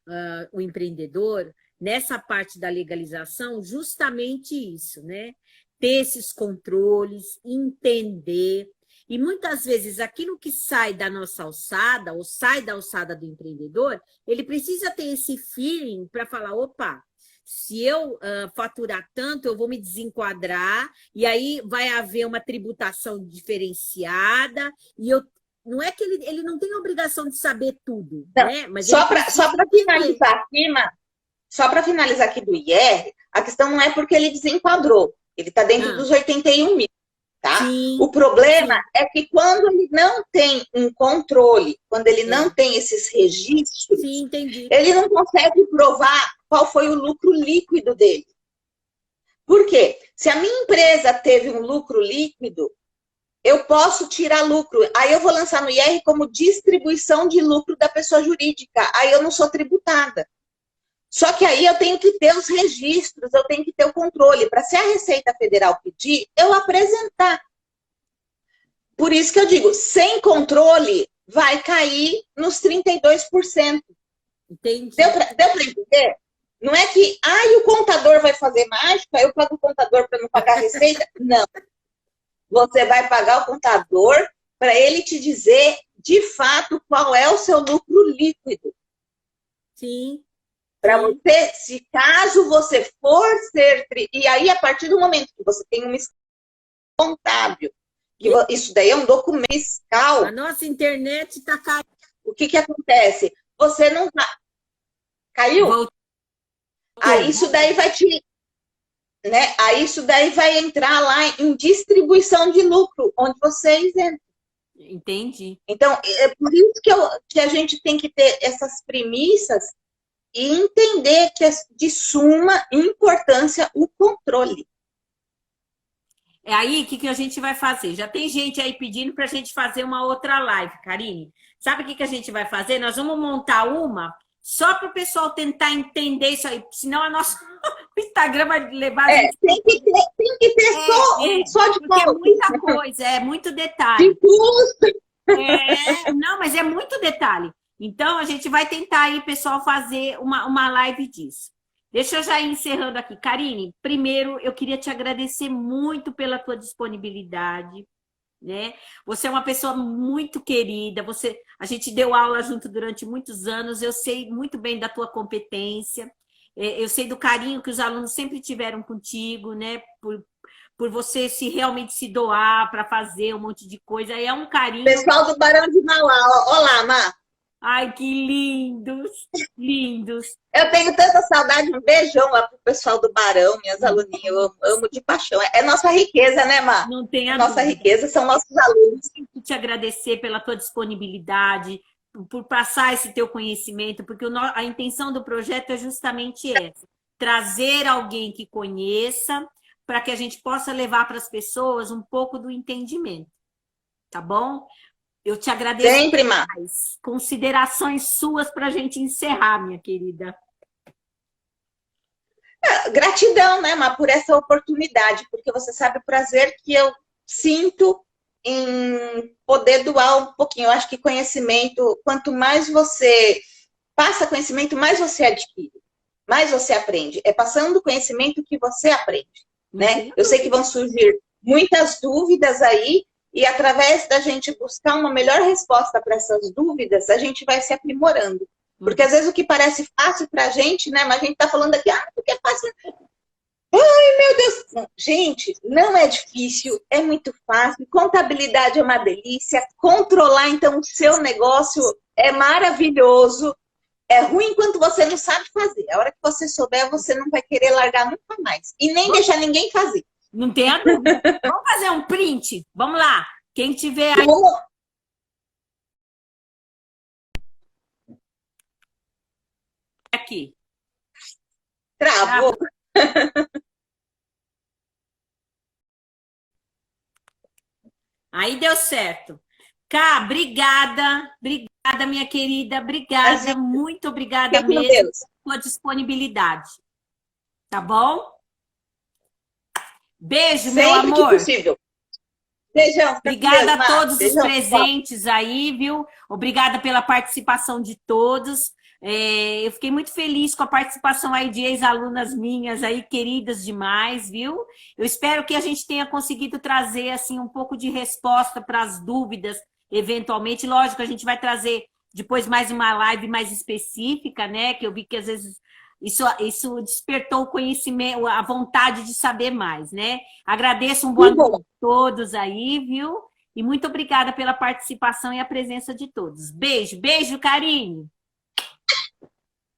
o empreendedor, nessa parte da legalização, justamente isso, né? Ter esses controles, entender. E muitas vezes aquilo que sai da nossa alçada, ou sai da alçada do empreendedor, ele precisa ter esse feeling para falar, opa, se eu faturar tanto, eu vou me desenquadrar, e aí vai haver uma tributação diferenciada, e eu não é que ele não tem a obrigação de saber tudo, não, né? Mas só para finalizar aqui, só para finalizar aqui do IR, a questão não é porque ele desenquadrou, ele está dentro dos 81 mil, tá? Sim, o problema é que quando ele não tem um controle, quando ele não tem esses registros, sim, entendi. Ele não consegue provar qual foi o lucro líquido dele. Por quê? Se a minha empresa teve um lucro líquido, eu posso tirar lucro. Aí eu vou lançar no IR como distribuição de lucro da pessoa jurídica. Aí eu não sou tributada. Só que aí eu tenho que ter os registros, eu tenho que ter o controle. Para se a Receita Federal pedir, eu apresentar. Por isso que eu digo, sem controle, vai cair nos 32%. Entendi. Deu para entender? Não é que, o contador vai fazer mágica, eu pago o contador para não pagar a receita. Não. Você vai pagar o contador para ele te dizer, de fato, qual é o seu lucro líquido. Sim. Para você, se caso você for ser... E aí, a partir do momento que você tem uma contábil, que isso daí é um documento fiscal. A nossa internet está caindo. O que acontece? Você não vai... Caiu? Voltou. Aí isso daí vai te... Né? Aí isso daí vai entrar lá em distribuição de lucro, onde você é isento. Entendi. Então, é por isso que a gente tem que ter essas premissas e entender que é de suma importância o controle. É aí o que a gente vai fazer? Já tem gente aí pedindo para a gente fazer uma outra live, Karine. Sabe o que a gente vai fazer? Nós vamos montar uma só para o pessoal tentar entender isso aí, senão o Instagram vai levar a gente... Tem que ter só de porque é muita coisa, é muito detalhe. De custo. Não, mas é muito detalhe. Então, a gente vai tentar aí, pessoal, fazer uma live disso. Deixa eu já ir encerrando aqui. Karine, primeiro, eu queria te agradecer muito pela tua disponibilidade, né? Você é uma pessoa muito querida, a gente deu aula junto durante muitos anos, eu sei muito bem da tua competência, eu sei do carinho que os alunos sempre tiveram contigo, né? Por você realmente se doar para fazer um monte de coisa, é um carinho... Pessoal do Barão de Mauá, olá, Má. Ai, que lindos, lindos. Eu tenho tanta saudade, um beijão lá pro pessoal do Barão, minhas aluninhas, eu amo de paixão. É nossa riqueza, né, Má? Não tem a nossa dúvida. riqueza são nossos alunos. Quero te agradecer pela tua disponibilidade, por passar esse teu conhecimento, porque a intenção do projeto é justamente essa, trazer alguém que conheça, para que a gente possa levar para as pessoas um pouco do entendimento, tá bom? Eu te agradeço. Sempre, Má. Mais. Considerações suas para a gente encerrar, minha querida. Gratidão, né, Má, por essa oportunidade, porque você sabe o prazer que eu sinto em poder doar um pouquinho. Eu acho que conhecimento, quanto mais você passa conhecimento, mais você adquire, mais você aprende. É passando conhecimento que você aprende, né? Eu sei que vão surgir muitas dúvidas aí, e através da gente buscar uma melhor resposta para essas dúvidas, a gente vai se aprimorando. Porque às vezes o que parece fácil para a gente, né? Mas a gente está falando aqui, porque é fácil. Ai, meu Deus! Não, gente, não é difícil, é muito fácil. Contabilidade é uma delícia. Controlar, então, o seu negócio é maravilhoso. É ruim quando você não sabe fazer. A hora que você souber, você não vai querer largar nunca mais. E nem deixar ninguém fazer. Não tem a dúvida. Vamos fazer um print? Vamos lá. Quem tiver aí... Aqui. Travou. Aí deu certo. Cá, obrigada. Obrigada, minha querida. Obrigada. Muito obrigada mesmo pela sua disponibilidade. Tá bom? Beijo, sempre meu amor. Que possível. Beijão. Obrigada a todos os presentes aí, viu? Obrigada pela participação de todos. Eu fiquei muito feliz com a participação aí de ex-alunas minhas aí, queridas demais, viu? Eu espero que a gente tenha conseguido trazer, assim, um pouco de resposta para as dúvidas, eventualmente. Lógico, a gente vai trazer depois mais uma live mais específica, né? Que eu vi que às vezes isso despertou o conhecimento, a vontade de saber mais, né? Agradeço, um boa noite a todos aí, viu? E muito obrigada pela participação e a presença de todos. Beijo, beijo, carinho.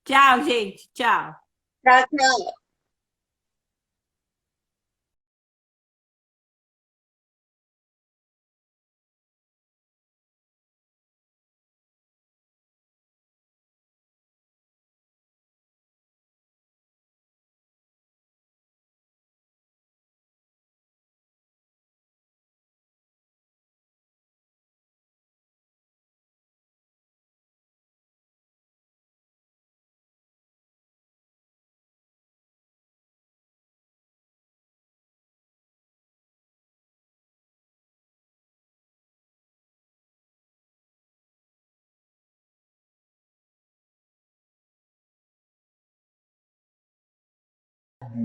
Tchau, gente. Tchau. Tchau, tchau.